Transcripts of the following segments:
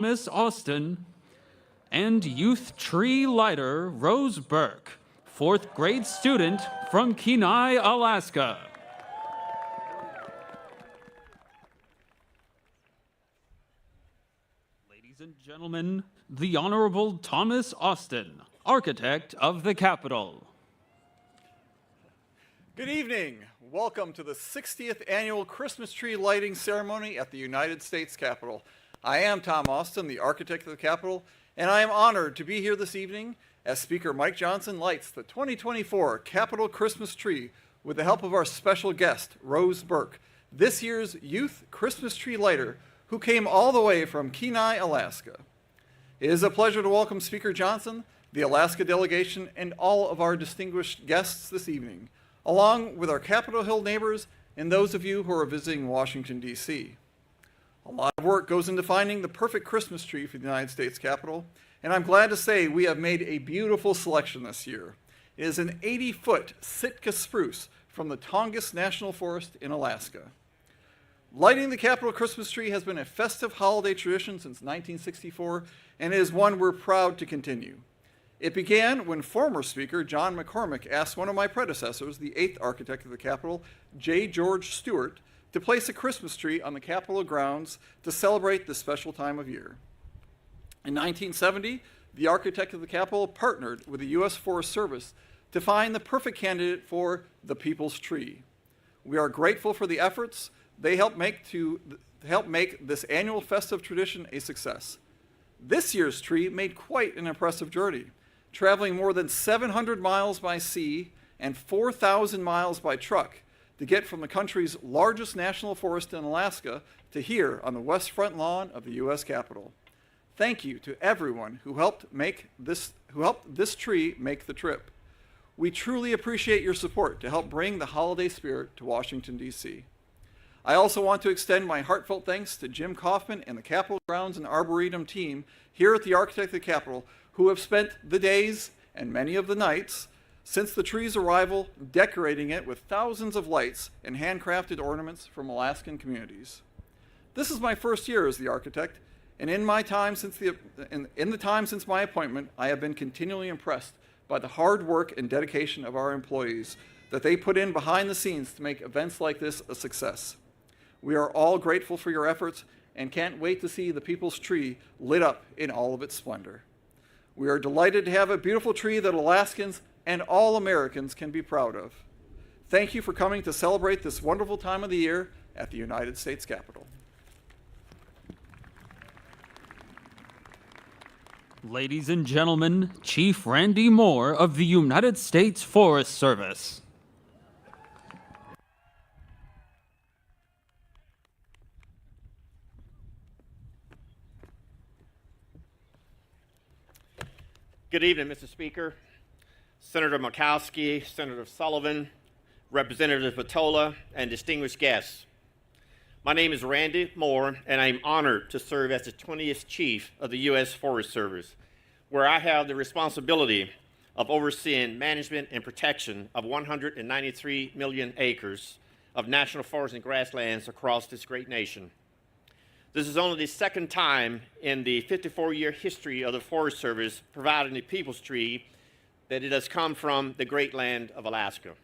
Miss Austin, and youth tree lighter Rose Burke, fourth grade student from Kenai, Alaska. Ladies and gentlemen, the Honorable Thomas Austin, Architect of the Capitol. Good evening. Welcome to the 60th Annual Christmas Tree Lighting Ceremony at the United States Capitol. I am Tom Austin, the Architect of the Capitol, and I am honored to be here this evening as Speaker Mike Johnson lights the 2024 Capitol Christmas Tree with the help of our special guest, Rose Burke, this year's Youth Christmas Tree Lighter, who came all the way from Kenai, Alaska. It is a pleasure to welcome Speaker Johnson, the Alaska delegation, and all of our distinguished guests this evening, along with our Capitol Hill neighbors and those of you who are visiting Washington, D.C. A lot of work goes into finding the perfect Christmas tree for the United States Capitol, and I'm glad to say we have made a beautiful selection this year. It is an 80-foot Sitka spruce from the Tongass National Forest in Alaska. Lighting the Capitol Christmas tree has been a festive holiday tradition since 1964, and it is one we're proud to continue. It began when former Speaker John McCormick asked one of my predecessors, the 8th Architect of the Capitol, J. George Stewart, to place a Christmas tree on the Capitol grounds to celebrate this special time of year. In 1970, the Architect of the Capitol partnered with the U.S. Forest Service to find the perfect candidate for the People's Tree. We are grateful for the efforts they helped make to help make this annual festive tradition a success. This year's tree made quite an impressive journey, traveling more than 700 miles by sea and 4,000 miles by truck to get from the country's largest national forest in Alaska to here on the west front lawn of the U.S. Capitol. Thank you to everyone who helped this tree make the trip. We truly appreciate your support to help bring the holiday spirit to Washington, D.C. I also want to extend my heartfelt thanks to Jim Kaufman and the Capitol Grounds and Arboretum team here at the Architect of the Capitol, who have spent the days and many of the nights since the tree's arrival decorating it with thousands of lights and handcrafted ornaments from Alaskan communities. This is my first year as the architect, and in the time since my appointment, I have been continually impressed by the hard work and dedication of our employees that they put in behind the scenes to make events like this a success. We are all grateful for your efforts and can't wait to see the People's Tree lit up in all of its splendor. We are delighted to have a beautiful tree that Alaskans and all Americans can be proud of. Thank you for coming to celebrate this wonderful time of the year at the United States Capitol. Ladies and gentlemen, Chief Randy Moore of the United States Forest Service. Good evening, Mr. Speaker, Senator Murkowski, Senator Sullivan, Representative Patola, and distinguished guests. My name is Randy Moore, and I am honored to serve as the 20th Chief of the U.S. Forest Service, where I have the responsibility of overseeing management and protection of 193 million acres of national forests and grasslands across this great nation. This is only the second time in the 54-year history of the Forest Service providing the People's Tree that it has come from the great land of Alaska.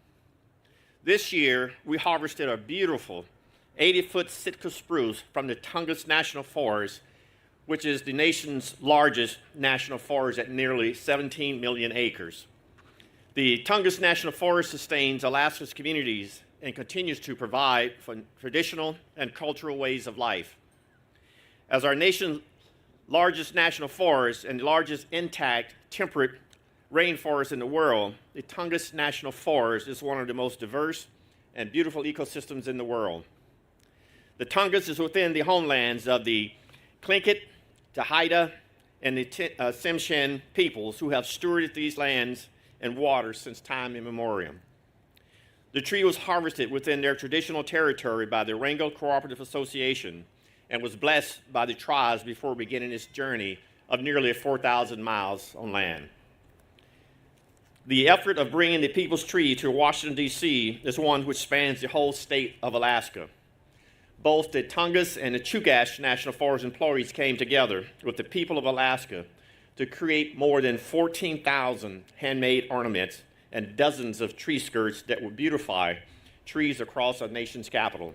This year, we harvested a beautiful 80-foot Sitka spruce from the Tongass National Forest, which is the nation's largest national forest at nearly 17 million acres. The Tongass National Forest sustains Alaska's communities and continues to provide for traditional and cultural ways of life. As our nation's largest national forest and largest intact temperate rainforest in the world, the Tongass National Forest is one of the most diverse and beautiful ecosystems in the world. The Tongass is within the homelands of the Tlingit, the Haida, and the Tsimshian peoples who have stewarded these lands and waters since time immemorial. The tree was harvested within their traditional territory by the Wrangell Cooperative Association and was blessed by the tribes before beginning its journey of nearly 4,000 miles on land. The effort of bringing the People's Tree to Washington, D.C. is one which spans the whole state of Alaska. both the Tongass and the Tongass National Forest employees came together with the people of Alaska to create more than 14,000 handmade ornaments and dozens of tree skirts that will beautify trees across our nation's capital.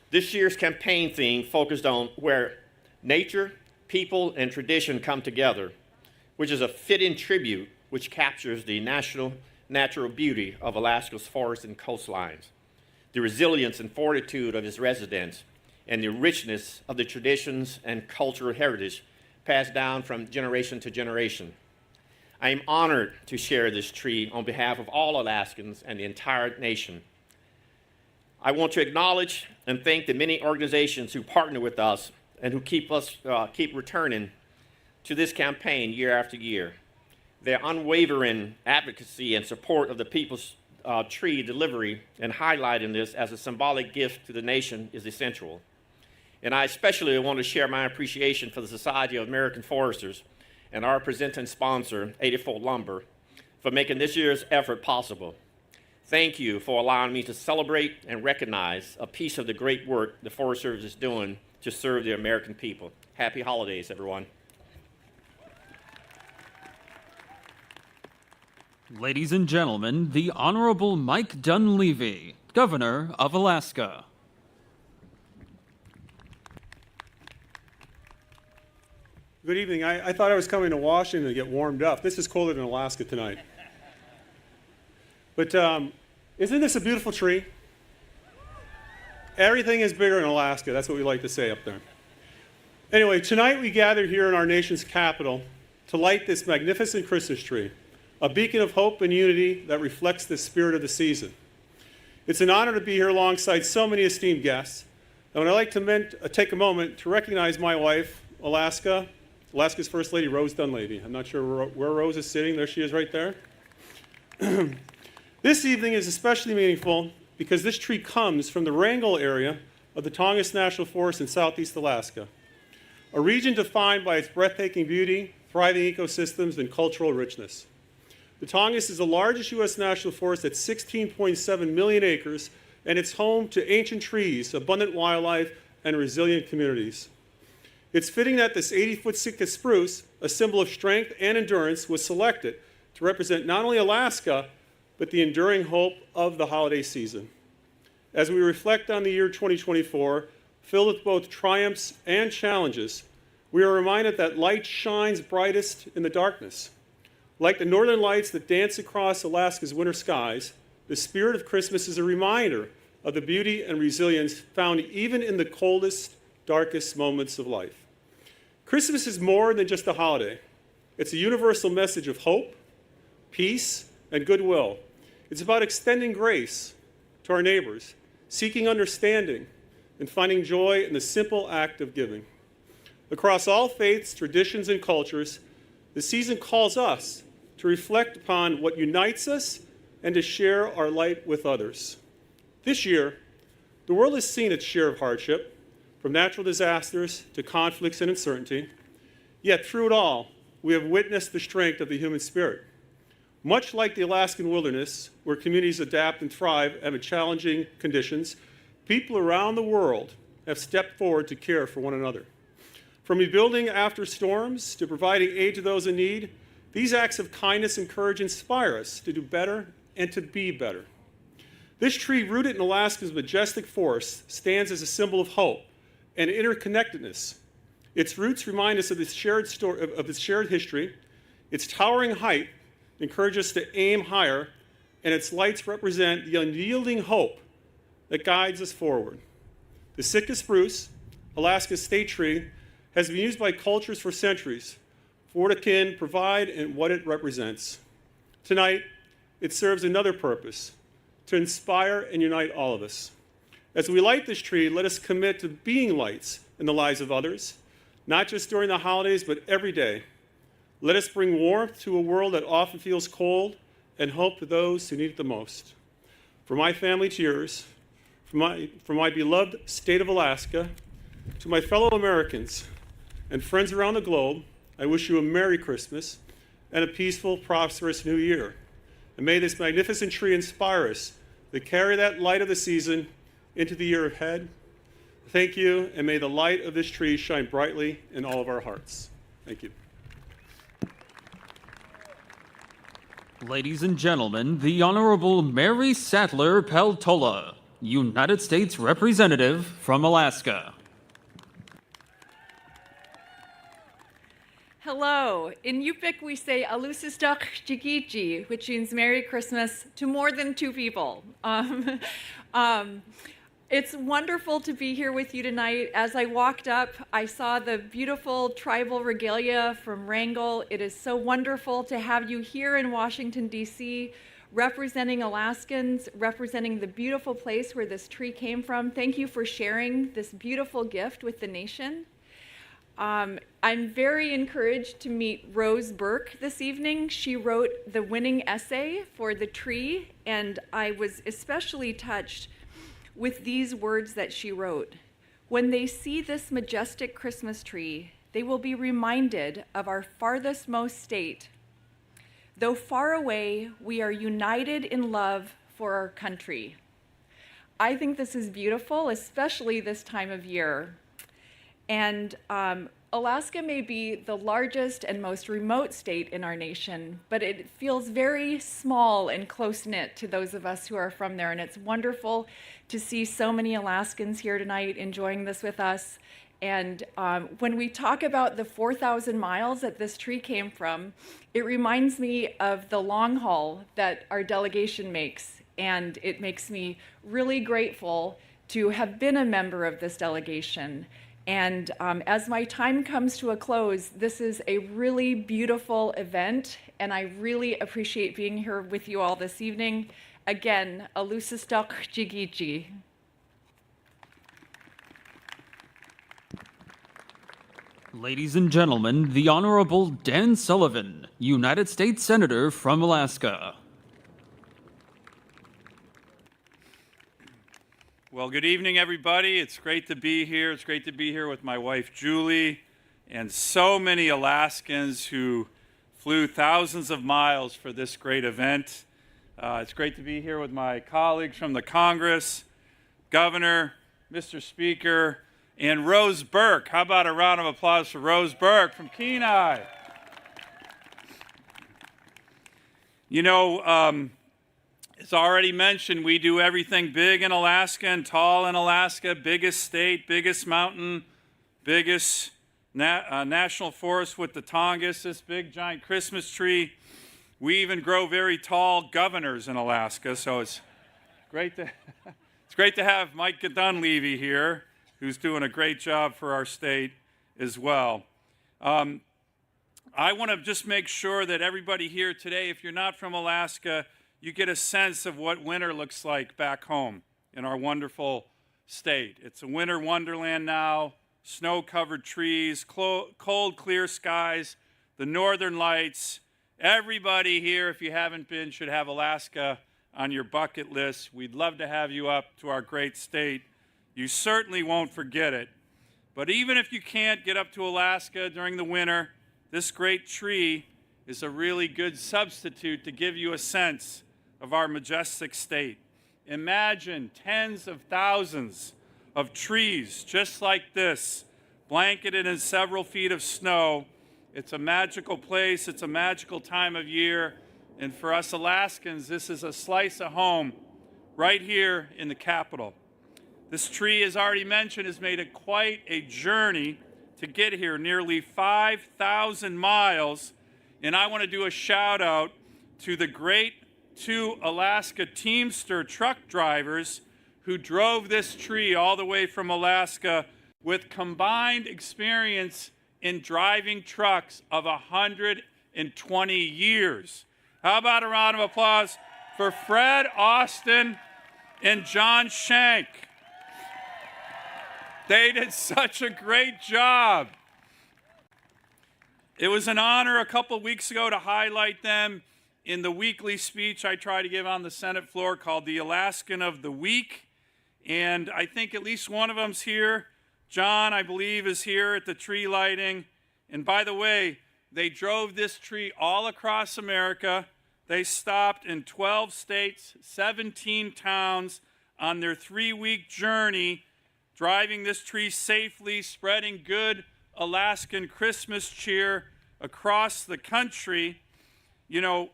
This year's campaign theme focused on where nature, people, and tradition come together, which is a fitting tribute which captures the natural beauty of Alaska's forests and coastlines, the resilience and fortitude of its residents, and the richness of the traditions and cultural heritage passed down from generation to generation. I am honored to share this tree on behalf of all Alaskans and the entire nation. I want to acknowledge and thank the many organizations who partner with us and who keep returning to this campaign year after year. Their unwavering advocacy and support of the People's Tree delivery and highlighting this as a symbolic gift to the nation is essential. And I especially want to share my appreciation for the Society of American Foresters and our presenting sponsor, 84 Lumber, for making this year's effort possible. Thank you for allowing me to celebrate and recognize a piece of the great work the Forest Service is doing to serve the American people. Happy holidays, everyone. Ladies and gentlemen, the Honorable Mike Dunleavy, Governor of Alaska. Good evening. I thought I was coming to Washington to get warmed up. This is colder than Alaska tonight. But isn't this a beautiful tree? Everything is bigger in Alaska. That's what we like to say up there. Anyway, tonight we gather here in our nation's capital to light this magnificent Christmas tree, a beacon of hope and unity that reflects the spirit of the season. It's an honor to be here alongside so many esteemed guests. And I'd like to take a moment to recognize my wife, Alaska's First Lady, Rose Dunleavy. I'm not sure where Rose is sitting. There she is right there. This evening is especially meaningful because this tree comes from the Wrangell area of the Tongass National Forest in southeast Alaska, a region defined by its breathtaking beauty, thriving ecosystems, and cultural richness. The Tongass is the largest U.S. national forest at 16.7 million acres, and it's home to ancient trees, abundant wildlife, and resilient communities. It's fitting that this 80-foot Sitka spruce, a symbol of strength and endurance, was selected to represent not only Alaska, but the enduring hope of the holiday season. As we reflect on the year 2024, filled with both triumphs and challenges, we are reminded that light shines brightest in the darkness. Like the northern lights that dance across Alaska's winter skies, the spirit of Christmas is a reminder of the beauty and resilience found even in the coldest, darkest moments of life. Christmas is more than just a holiday. It's a universal message of hope, peace, and goodwill. It's about extending grace to our neighbors, seeking understanding, and finding joy in the simple act of giving. Across all faiths, traditions, and cultures, the season calls us to reflect upon what unites us and to share our light with others. This year, the world has seen its share of hardship, from natural disasters to conflicts and uncertainty. Yet through it all, we have witnessed the strength of the human spirit. Much like the Alaskan wilderness, where communities adapt and thrive amid challenging conditions, people around the world have stepped forward to care for one another. From rebuilding after storms to providing aid to those in need, these acts of kindness and courage inspire us to do better and to be better. This tree, rooted in Alaska's majestic forest, stands as a symbol of hope and interconnectedness. Its roots remind us of its shared history. Its towering height encourages us to aim higher, and its lights represent the unyielding hope that guides us forward. The Sitka spruce, Alaska's state tree, has been used by cultures for centuries for what it can provide and what it represents. Tonight, it serves another purpose: to inspire and unite all of us. As we light this tree, let us commit to being lights in the lives of others, not just during the holidays, but every day. Let us bring warmth to a world that often feels cold and hope to those who need it the most. From my family to yours, from my beloved state of Alaska, to my fellow Americans and friends around the globe, I wish you a Merry Christmas and a peaceful, prosperous New Year. And may this magnificent tree inspire us to carry that light of the season into the year ahead. Thank you, and may the light of this tree shine brightly in all of our hearts. Thank you. Ladies and gentlemen, the Honorable Mary Sattler Peltola, United States Representative from Alaska. Hello. In Yupik, we say Alusistak Chikichi, which means Merry Christmas to more than two people. It's wonderful to be here with you tonight. As I walked up, I saw the beautiful tribal regalia from Wrangell. It is so wonderful to have you here in Washington, D.C., representing Alaskans, representing the beautiful place where this tree came from. Thank you for sharing this beautiful gift with the nation. I'm very encouraged to meet Rose Burke this evening. She wrote the winning essay for the tree, and I was especially touched with these words that she wrote. When they see this majestic Christmas tree, they will be reminded of our farthest most state. Though far away, we are united in love for our country. I think this is beautiful, especially this time of year. And Alaska may be the largest and most remote state in our nation, but it feels very small and close-knit to those of us who are from there. And it's wonderful to see so many Alaskans here tonight enjoying this with us. And when we talk about the 4,000 miles that this tree came from, it reminds me of the long haul that our delegation makes. And it makes me really grateful to have been a member of this delegation. And as my time comes to a close, this is a really beautiful event, and I really appreciate being here with you all this evening. Again, Alusistok Jigichi. Ladies and gentlemen, the Honorable Dan Sullivan, United States Senator from Alaska. Well, good evening, everybody. It's great to be here. It's great to be here with my wife, Julie, and so many Alaskans who flew thousands of miles for this great event. It's great to be here with my colleagues from the Congress, Governor, Mr. Speaker, and Rose Burke. How about a round of applause for Rose Burke from Kenai? You know, as already mentioned, we do everything big in Alaska and tall in Alaska, biggest state, biggest mountain, biggest national forest with the Tongass, this big giant Christmas tree. We even grow very tall governors in Alaska, so it's great to have Mike Dunleavy here, who's doing a great job for our state as well. I want to just make sure that everybody here today, if you're not from Alaska, you get a sense of what winter looks like back home in our wonderful state. It's a winter wonderland now, snow-covered trees, cold, clear skies, the northern lights. Everybody here, if you haven't been, should have Alaska on your bucket list. We'd love to have you up to our great state. You certainly won't forget it. But even if you can't get up to Alaska during the winter, this great tree is a really good substitute to give you a sense of our majestic state. Imagine tens of thousands of trees just like this, blanketed in several feet of snow. It's a magical place, it's a magical time of year, and for us Alaskans, this is a slice of home right here in the capital. This tree, as already mentioned, has made it quite a journey to get here, nearly 5,000 miles, and I want to do a shout out to the great two Alaska Teamster truck drivers who drove this tree all the way from Alaska with combined experience in driving trucks of 120 years. How about a round of applause for Fred Austin and John Shank? They did such a great job. It was an honor a couple weeks ago to highlight them in the weekly speech I try to give on the Senate floor called the Alaskan of the Week. And I think at least one of them's here. John, I believe, is here at the tree lighting. And by the way, they drove this tree all across America. They stopped in 12 states, 17 towns on their 3-week journey, driving this tree safely, spreading good Alaskan Christmas cheer across the country. You know,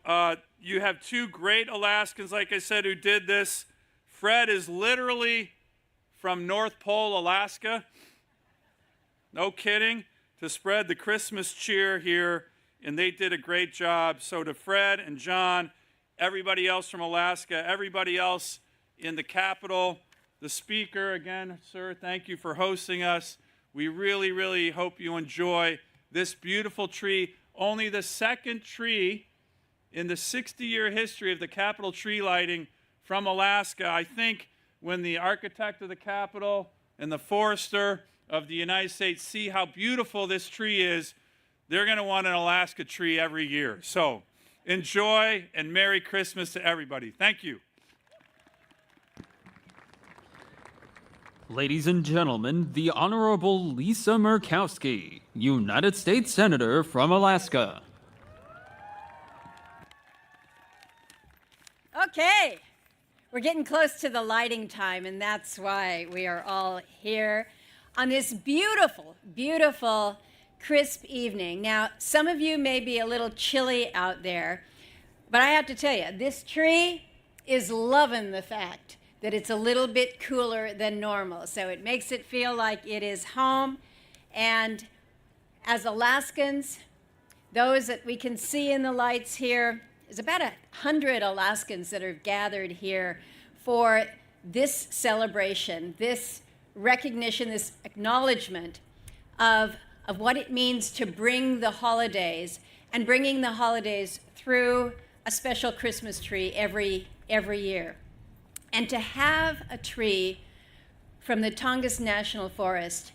you have two great Alaskans, like I said, who did this. Fred is literally from North Pole, Alaska. No kidding, to spread the Christmas cheer here, and they did a great job. So to Fred and John, everybody else from Alaska, everybody else in the Capitol, the speaker, again, sir, thank you for hosting us. We really, really hope you enjoy this beautiful tree. Only the second tree in the 60-year history of the Capitol tree lighting from Alaska. I think when the architect of the Capitol and the forester of the United States see how beautiful this tree is, they're going to want an Alaska tree every year. So enjoy and Merry Christmas to everybody. Thank you. Ladies and gentlemen, the Honorable Lisa Murkowski, United States Senator from Alaska. Okay, we're getting close to the lighting time, and that's why we are all here on this beautiful, beautiful, crisp evening. Now, some of you may be a little chilly out there, but I have to tell you, this tree is loving the fact that it's a little bit cooler than normal. So it makes it feel like it is home. And as Alaskans, those that we can see in the lights here, there's about 100 Alaskans that are gathered here for this celebration, this recognition, this acknowledgement of what it means to bring the holidays, and bringing the holidays through a special Christmas tree every year. And to have a tree from the Tongass National Forest,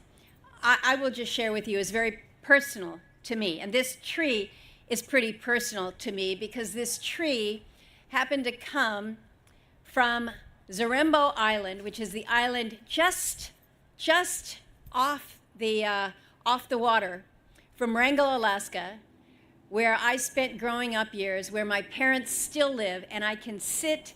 I will just share with you, is very personal to me. And this tree is pretty personal to me because this tree happened to come from Zarembo Island, which is the island just off the water from Wrangell, Alaska, where I spent growing up years, where my parents still live, and I can sit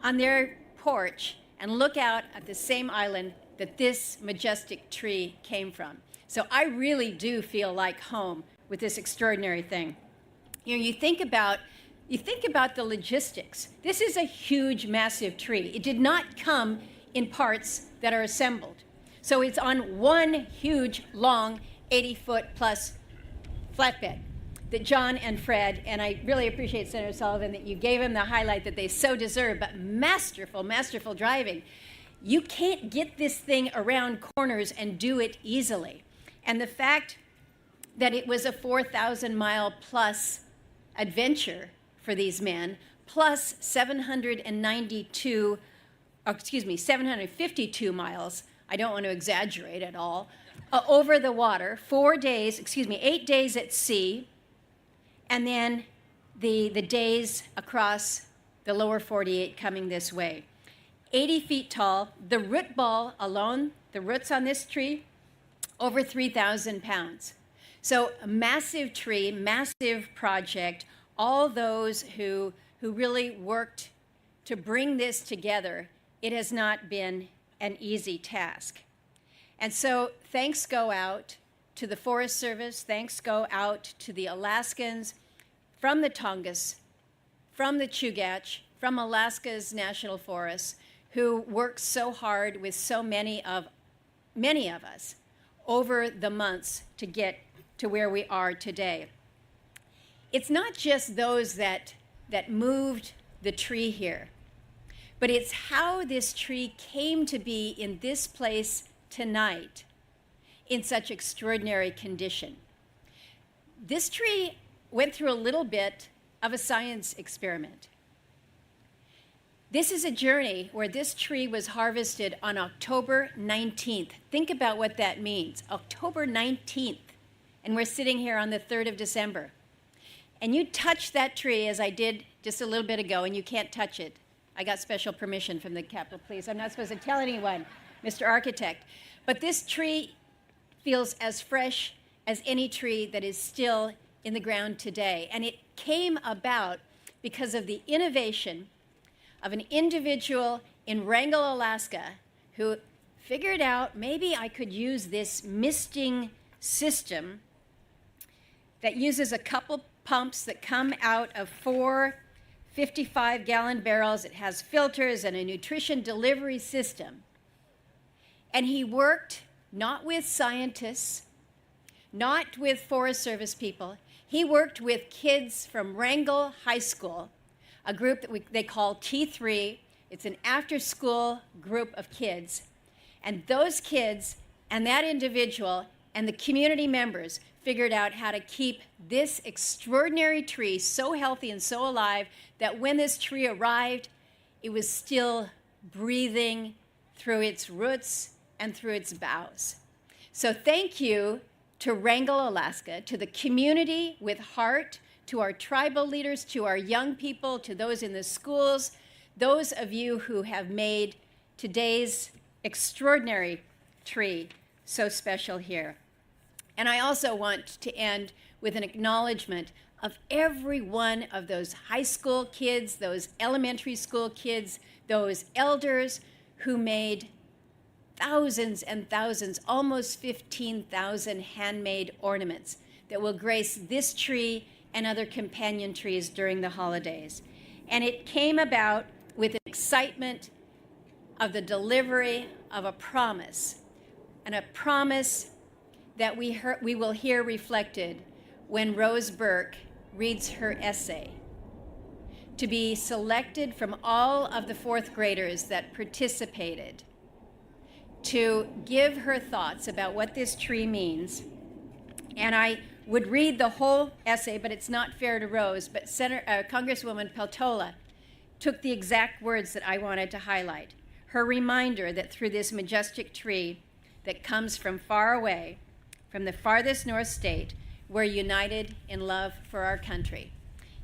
on their porch and look out at the same island that this majestic tree came from. So I really do feel like home with this extraordinary thing. You know, you think about the logistics. This is a huge, massive tree. It did not come in parts that are assembled. So it's on one huge, long, 80-foot plus flatbed that John and Fred, and I really appreciate Senator Sullivan that you gave him the highlight that they so deserve, but masterful, masterful driving. You can't get this thing around corners and do it easily. And the fact that it was a 4,000-mile plus adventure for these men, plus 752 miles, I don't want to exaggerate at all, over the water, 8 days at sea, and then the days across the lower 48 coming this way. 80 feet tall, the root ball alone, the roots on this tree, over 3,000 pounds. So a massive tree, massive project, all those who really worked to bring this together. It has not been an easy task. And so thanks go out to the Forest Service, thanks go out to the Alaskans from the Tongass, from the Chugach, from Alaska's national forests, who worked so hard with so many of us over the months to get to where we are today. It's not just those that moved the tree here, but it's how this tree came to be in this place tonight in such extraordinary condition. This tree went through a little bit of a science experiment. This is a journey where this tree was harvested on October 19th. Think about what that means, October 19th, and we're sitting here on the 3rd of December. And you touch that tree, as I did just a little bit ago, and you can't touch it. I got special permission from the Capitol Police. I'm not supposed to tell anyone, Mr. Architect. But this tree feels as fresh as any tree that is still in the ground today. And it came about because of the innovation of an individual in Wrangell, Alaska, who figured out maybe I could use this misting system that uses a couple pumps that come out of 4 55-gallon barrels. It has filters and a nutrition delivery system. And he worked not with scientists, not with Forest Service people. He worked with kids from Wrangell High School, a group that they call T3. It's an after-school group of kids. And those kids and that individual and the community members figured out how to keep this extraordinary tree so healthy and so alive that when this tree arrived, it was still breathing through its roots and through its boughs. So thank you to Wrangell, Alaska, to the community with heart, to our tribal leaders, to our young people, to those in the schools, those of you who have made today's extraordinary tree so special here. And I also want to end with an acknowledgement of every one of those high school kids, those elementary school kids, those elders who made thousands and thousands, almost 15,000 handmade ornaments that will grace this tree and other companion trees during the holidays. And it came about with an excitement of the delivery of a promise, and a promise that we will hear reflected when Rose Burke reads her essay, to be selected from all of the fourth graders that participated to give her thoughts about what this tree means. And I would read the whole essay, but it's not fair to Rose, but Congresswoman Peltola took the exact words that I wanted to highlight. Her reminder that through this majestic tree that comes from far away, from the farthest north state, we're united in love for our country.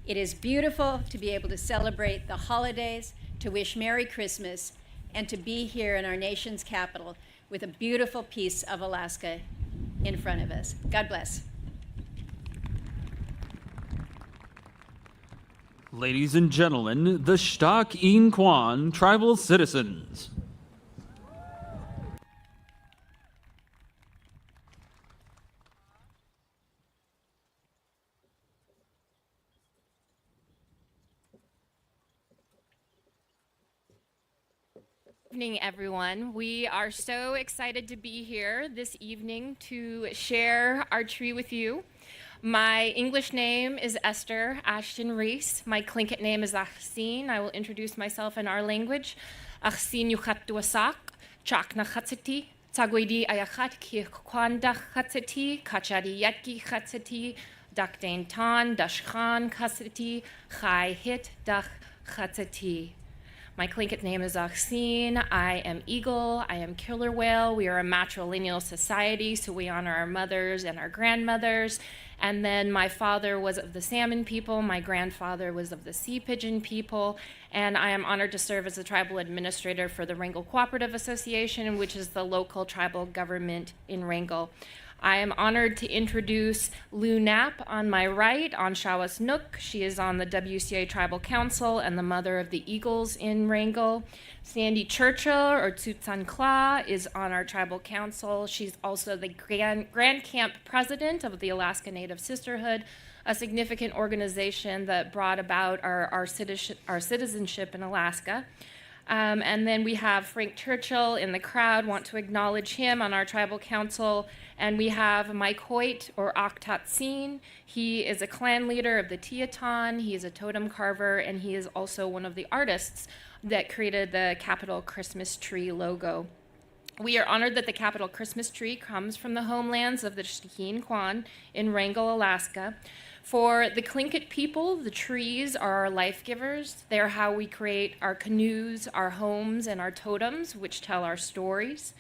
It is beautiful to be able to celebrate the holidays, to wish Merry Christmas, and to be here in our nation's capital with a beautiful piece of Alaska in front of us. God bless. Ladies and gentlemen, the Shtak In Kwan tribal citizens. Good evening, everyone. We are so excited to be here this evening to share our tree with you. My English name is Esther Ashton Reese. My Tlingit name is Achsin. I will introduce myself in our language. Achsin Yuchattuasak, Chakna Chatsiti, Tagwedi Ayachat Ki Kwanda Chatsiti, Kachadi Yatki Chatsiti, Dakdain Tan, Dashkhan Chatsiti, Chai Hit Dach Chatsiti. My Tlingit name is Achsin. I am Eagle. I am Killer Whale. We are a matrilineal society, so we honor our mothers and our grandmothers. And then my father was of the Salmon people. My grandfather was of the Sea Pigeon people. And I am honored to serve as the tribal administrator for the Wrangell Cooperative Association, which is the local tribal government in Wrangell. I am honored to introduce Lou Knapp on my right, on Shawas Nook. She is on the WCA Tribal Council and the mother of the Eagles in Wrangell. Sandy Churchill, or Tsutsan Kla, is on our tribal council. She's also the Grand Camp president of the Alaska Native Sisterhood, a significant organization that brought about our citizenship in Alaska. And then we have Frank Churchill in the crowd, want to acknowledge him on our tribal council. And we have Mike Hoyt, or Aktatsin. He is a clan leader of the Teton. He is a totem carver, and he is also one of the artists that created the Capitol Christmas Tree logo. We are honored that the Capitol Christmas Tree comes from the homelands of the Shtak Kwan in Wrangell, Alaska. For the Tlingit people, the trees are our life givers. They are how we create our canoes, our homes, and our totems, which tell our stories.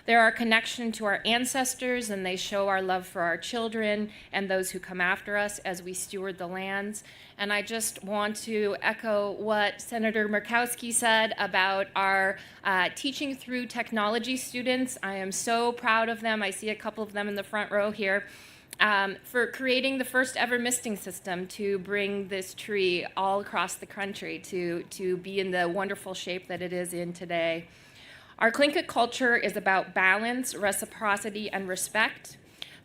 They're our connection to our ancestors, and they show our love for our children and those who come after us as we steward the lands. And I just want to echo what Senator Murkowski said about our teaching through technology students. I am so proud of them. I see a couple of them in the front row here. For creating the first ever misting system to bring this tree all across the country to be in the wonderful shape that it is in today. Our Tlingit culture is about balance, reciprocity, and respect.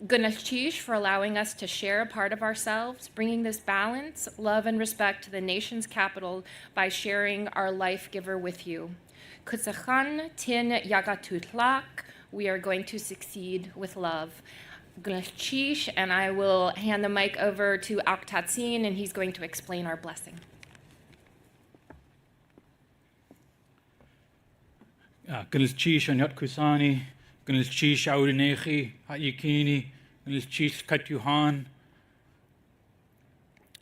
Gunachish for allowing us to share a part of ourselves, bringing this balance, love, and respect to the nation's capital by sharing our life giver with you. Kutsachan tin yagatutlak, we are going to succeed with love. Gunachish, and I will hand the mic over to Aktatsin, and he's going to explain our blessing. Gunachish anyat kusani. Gunachish audinechi hayikini, Gunachish katyuhan,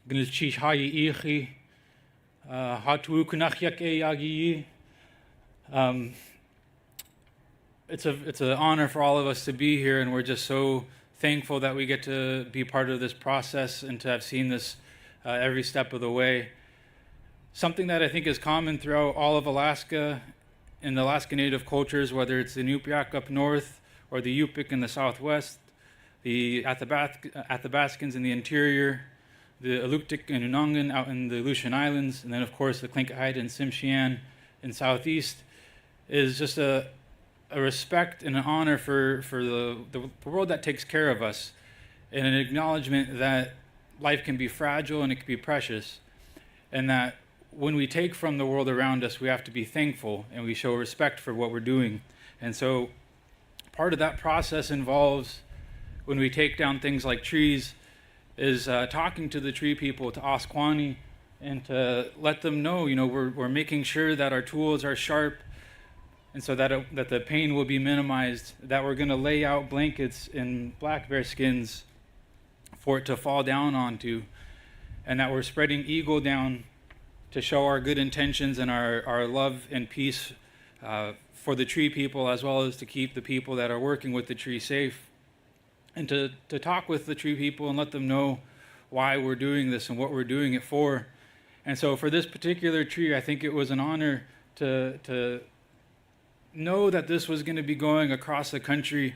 Gunachish hayi hatu kunachyak yagi. It's an honor for all of us to be here, and we're just so thankful that we get to be part of this process and to have seen this every step of the way. Something that I think is common throughout all of Alaska in the Alaska Native cultures, whether it's the Inupiaq up north or the Yupik in the southwest, the Athabascans in the interior, the Aluktik and Unangan out in the Aleutian Islands, and then of course the Tlingit and Tsimshian in southeast, is just a respect and an honor for the world that takes care of us, and an acknowledgement that life can be fragile and it can be precious, and that when we take from the world around us, we have to be thankful and we show respect for what we're doing. And so part of that process involves, when we take down things like trees, is talking to the tree people, to Asquani, and to let them know, we're making sure that our tools are sharp, and so that the pain will be minimized, that we're going to lay out blankets in black bear skins for it to fall down onto, and that we're spreading eagle down to show our good intentions and our love and peace for the tree people, as well as to keep the people that are working with the tree safe, and to talk with the tree people and let them know why we're doing this and what we're doing it for. And so for this particular tree, I think it was an honor to know that this was going to be going across the country,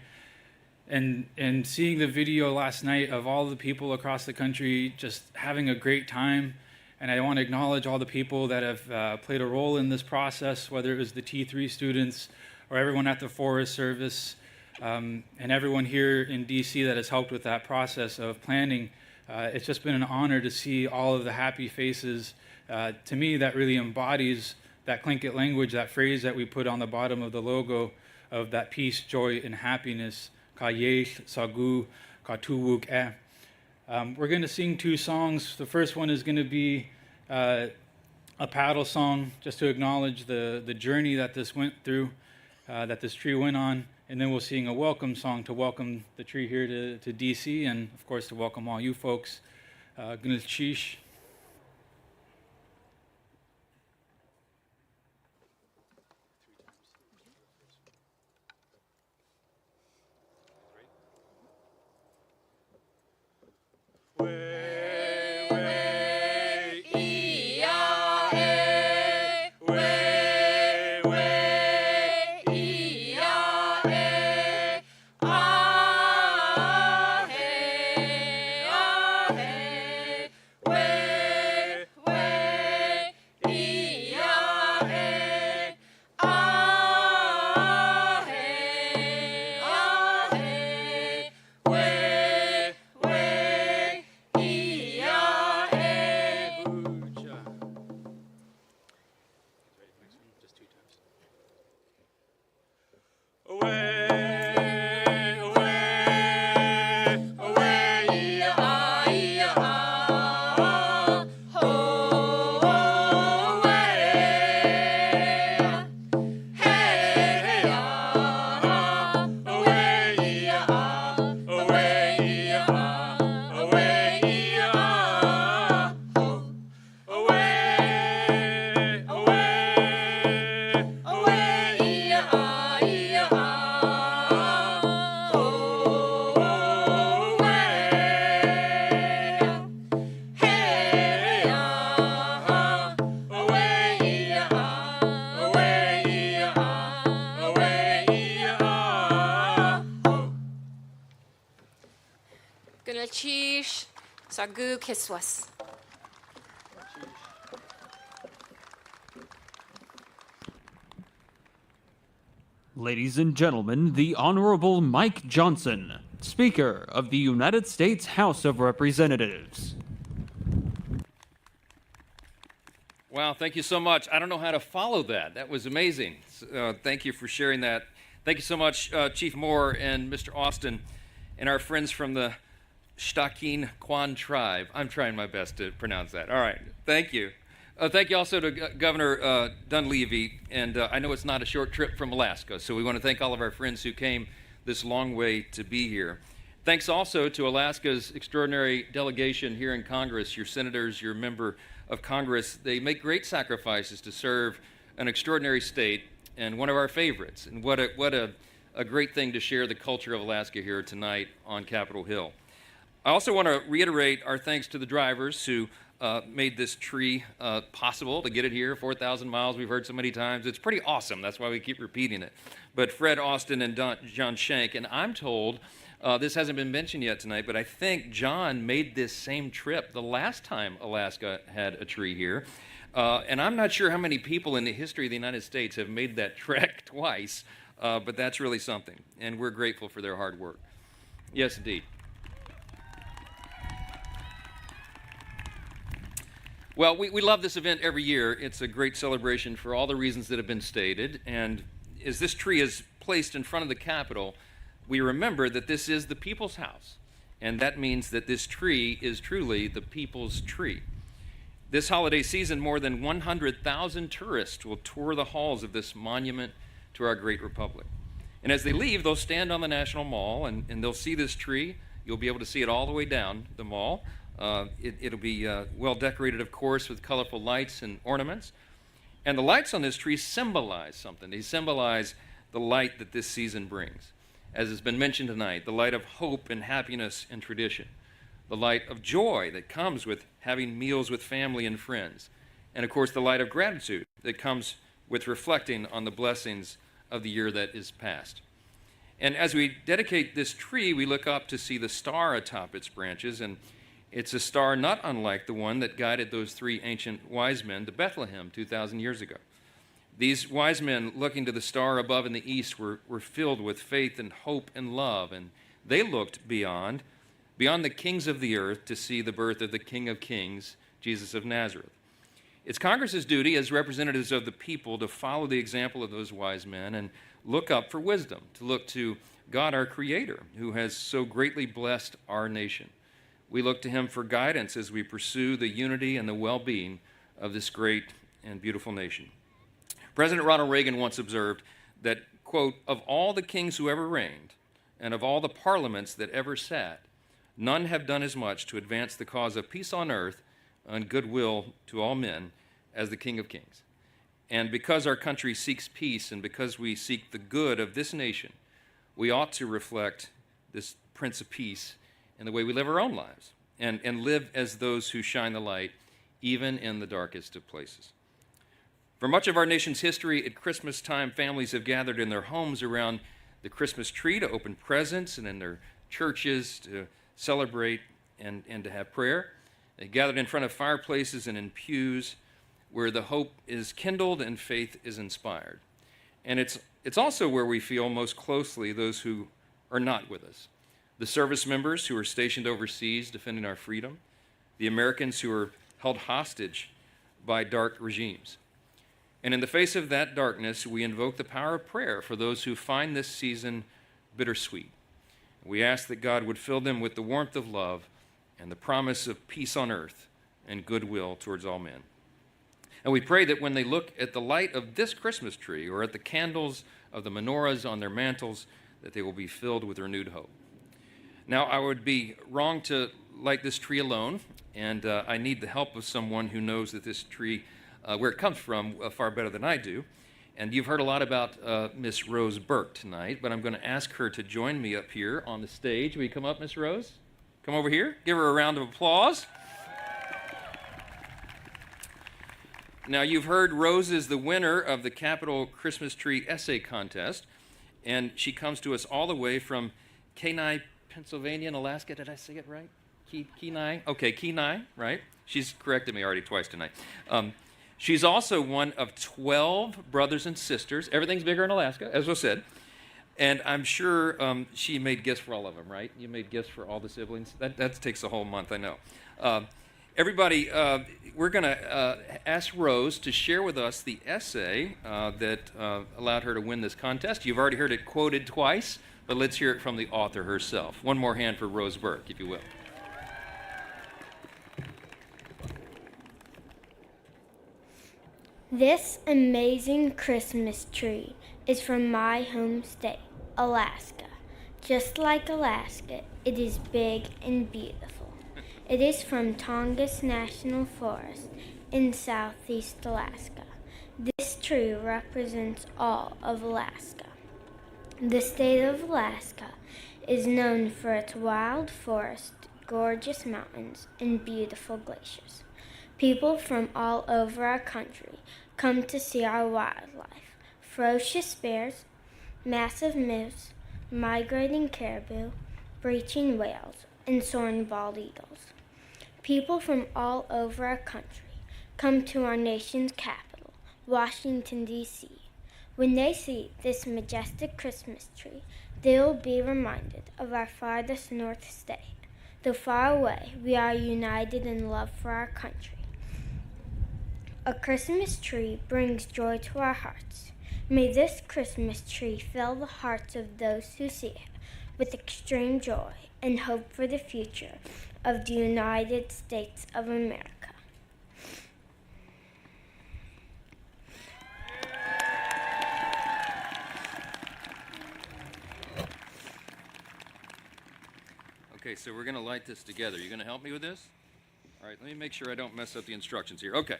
and seeing the video last night of all the people across the country just having a great time. And I want to acknowledge all the people that have played a role in this process, whether it was the T3 students or everyone at the Forest Service, and everyone here in DC that has helped with that process of planning. It's just been an honor to see all of the happy faces. To me, that really embodies that Tlingit language, that phrase that we put on the bottom of the logo of that peace, joy, and happiness. Ka yesh, sagu, ka tuwuk eh. We're going to sing two songs. The first one is going to be a paddle song, just to acknowledge the journey that this went through, that this tree went on. And then we'll sing a welcome song to welcome the tree here to DC, and of course to welcome all you folks. Gunachish. Gunachish, sagu kiswas. Ladies and gentlemen, the Honorable Mike Johnson, Speaker of the United States House of Representatives. Wow, thank you so much. I don't know how to follow that. That was amazing. Thank you for sharing that. Thank you so much, Chief Moore and Mr. Austin, and our friends from the Shtakin Kwan tribe. I'm trying my best to pronounce that. All right, thank you. Thank you also to Governor Dunleavy, and I know it's not a short trip from Alaska, so we want to thank all of our friends who came this long way to be here. Thanks also to Alaska's extraordinary delegation here in Congress, your senators, your member of Congress. They make great sacrifices to serve an extraordinary state and one of our favorites. And what a great thing to share the culture of Alaska here tonight on Capitol Hill. I also want to reiterate our thanks to the drivers who made this tree possible to get it here, 4,000 miles we've heard so many times. It's pretty awesome. That's why we keep repeating it. But Fred Austin and John Shank, and I'm told, this hasn't been mentioned yet tonight, but I think John made this same trip the last time Alaska had a tree here. And I'm not sure how many people in the history of the United States have made that trek twice, but that's really something. And we're grateful for their hard work. Yes, indeed. Well, we love this event every year. It's a great celebration for all the reasons that have been stated. And as this tree is placed in front of the Capitol, we remember that this is the people's house. And that means that this tree is truly the people's tree. This holiday season, more than 100,000 tourists will tour the halls of this monument to our great republic. And as they leave, they'll stand on the National Mall and they'll see this tree. You'll be able to see it all the way down the mall. It'll be well decorated, of course, with colorful lights and ornaments. And the lights on this tree symbolize something. They symbolize the light that this season brings. As has been mentioned tonight, the light of hope and happiness and tradition. The light of joy that comes with having meals with family and friends. And of course, the light of gratitude that comes with reflecting on the blessings of the year that is past. And as we dedicate this tree, we look up to see the star atop its branches, and it's a star not unlike the one that guided those three ancient wise men to Bethlehem 2,000 years ago. These wise men, looking to the star above in the east, were filled with faith and hope and love, and they looked beyond the kings of the earth to see the birth of the King of Kings, Jesus of Nazareth. It's Congress's duty as representatives of the people to follow the example of those wise men and look up for wisdom, to look to God, our Creator, who has so greatly blessed our nation. We look to him for guidance as we pursue the unity and the well-being of this great and beautiful nation. President Ronald Reagan once observed that, quote, "Of all the kings who ever reigned, and of all the parliaments that ever sat, none have done as much to advance the cause of peace on earth and goodwill to all men as the King of Kings." And because our country seeks peace and because we seek the good of this nation, we ought to reflect this Prince of Peace in the way we live our own lives and live as those who shine the light even in the darkest of places. For much of our nation's history, at Christmas time, families have gathered in their homes around the Christmas tree to open presents and in their churches to celebrate and to have prayer. They gathered in front of fireplaces and in pews where the hope is kindled and faith is inspired. And it's also where we feel most closely those who are not with us. The service members who are stationed overseas defending our freedom, the Americans who are held hostage by dark regimes. And in the face of that darkness, we invoke the power of prayer for those who find this season bittersweet. We ask that God would fill them with the warmth of love and the promise of peace on earth and goodwill towards all men. And we pray that when they look at the light of this Christmas tree or at the candles of the menorahs on their mantles, that they will be filled with renewed hope. Now, I would be wrong to light this tree alone, and I need the help of someone who knows that this tree, where it comes from, far better than I do. And you've heard a lot about Miss Rose Burke tonight, but I'm going to ask her to join me up here on the stage. Will you come up, Miss Rose? Come over here. Give her a round of applause. Now, you've heard Rose is the winner of the Capitol Christmas Tree Essay Contest, and she comes to us all the way from Kenai, Pennsylvania, and Alaska. Did I say it right? Kenai? Okay, Kenai, right? She's corrected me already twice tonight. She's also one of 12 brothers and sisters. Everything's bigger in Alaska, as was said. And I'm sure she made gifts for all of them, right? You made gifts for all the siblings? That takes a whole month, I know. Everybody, we're going to ask Rose to share with us the essay that allowed her to win this contest. You've already heard it quoted twice, but let's hear it from the author herself. One more hand for Rose Burke, if you will. This amazing Christmas tree is from my home state, Alaska. Just like Alaska, it is big and beautiful. It is from Tongass National Forest in southeast Alaska. This tree represents all of Alaska. The state of Alaska is known for its wild forest, gorgeous mountains, and beautiful glaciers. People from all over our country come to see our wildlife. Ferocious bears, massive moose, migrating caribou, breaching whales, and soaring bald eagles. People from all over our country come to our nation's capital, Washington, D.C. When they see this majestic Christmas tree, they will be reminded of our farthest north state. Though far away, we are united in love for our country. A Christmas tree brings joy to our hearts. May this Christmas tree fill the hearts of those who see it with extreme joy and hope for the future of the United States of America. Okay, so we're going to light this together. You going to help me with this? All right, let me make sure I don't mess up the instructions here. Okay.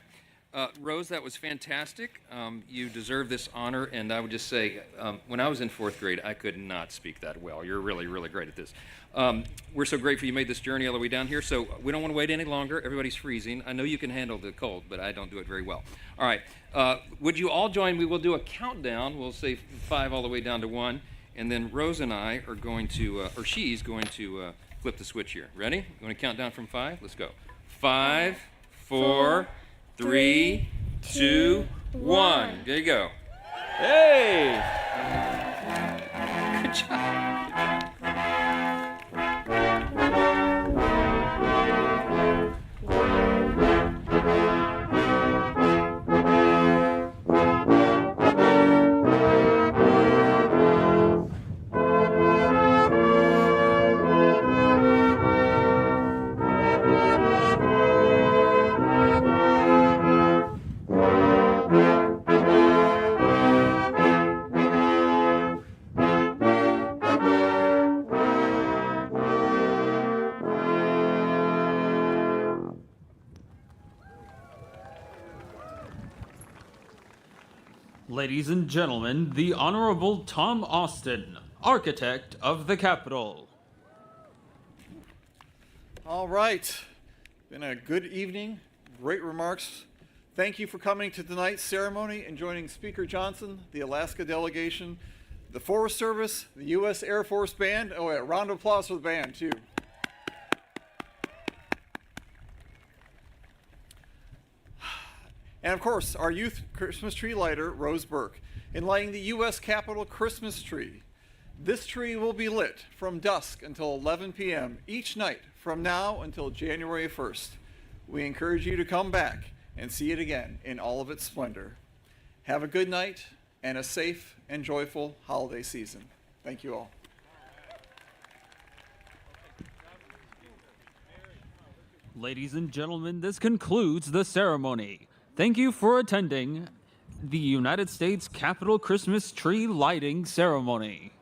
Rose, that was fantastic. You deserve this honor, and I would just say, when I was in 4th grade, I could not speak that well. You're really, really great at this. We're so grateful you made this journey all the way down here, so we don't want to wait any longer. Everybody's freezing. I know you can handle the cold, but I don't do it very well. All right, would you all join me? We'll do a countdown. We'll say 5 all the way down to 1, and then Rose and I are going to, or she's going to flip the switch here. Ready? You want to count down from 5? Let's go. 5, 4, 3, 2, 1. There you go. Hey! Good job. Ladies and gentlemen, the Honorable Tom Austin, Architect of the Capitol. All right. Been a good evening. Great remarks. Thank you for coming to tonight's ceremony and joining Speaker Johnson, the Alaska delegation, the Forest Service, the U.S. Air Force Band. Oh, yeah, round of applause for the band, too. And of course, our youth Christmas tree lighter, Rose Burke, in lighting the U.S. Capitol Christmas tree. This tree will be lit from dusk until 11 p.m. each night from now until January 1st. We encourage you to come back and see it again in all of its splendor. Have a good night and a safe and joyful holiday season. Thank you all. Ladies and gentlemen, this concludes the ceremony. Thank you for attending the United States Capitol Christmas Tree Lighting Ceremony.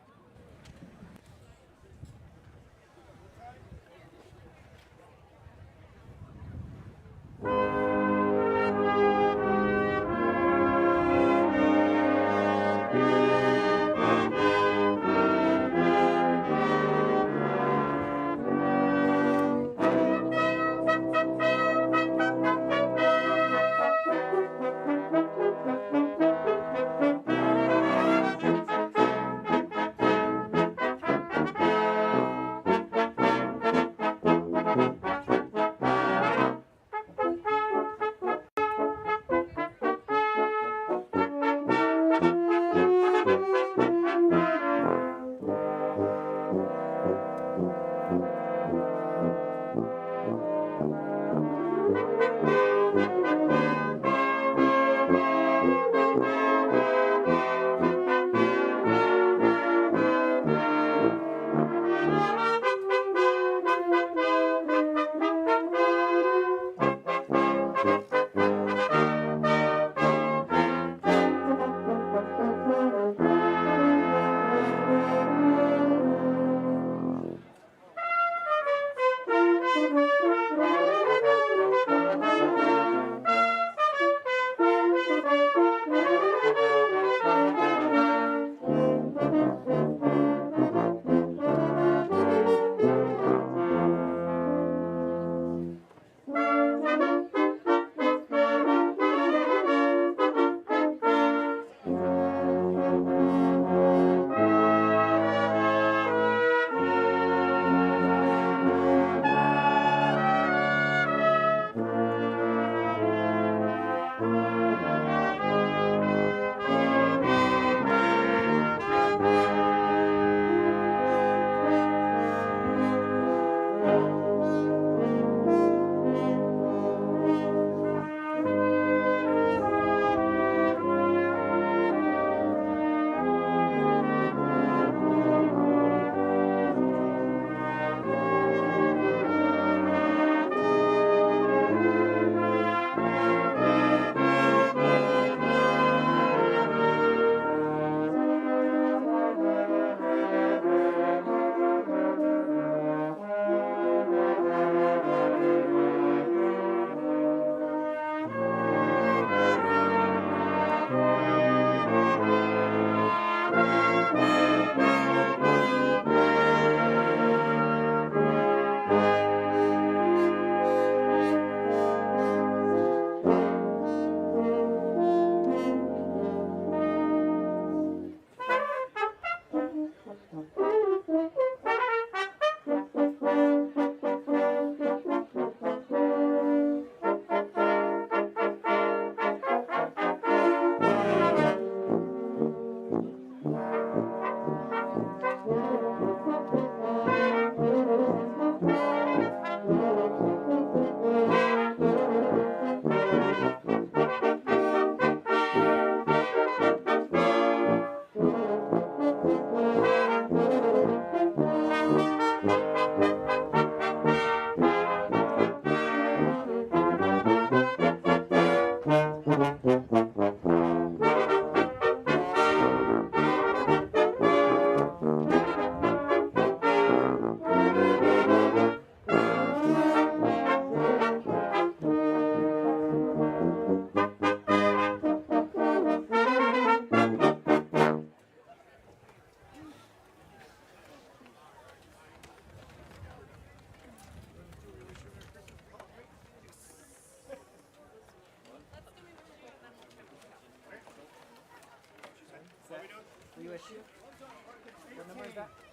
What number is that?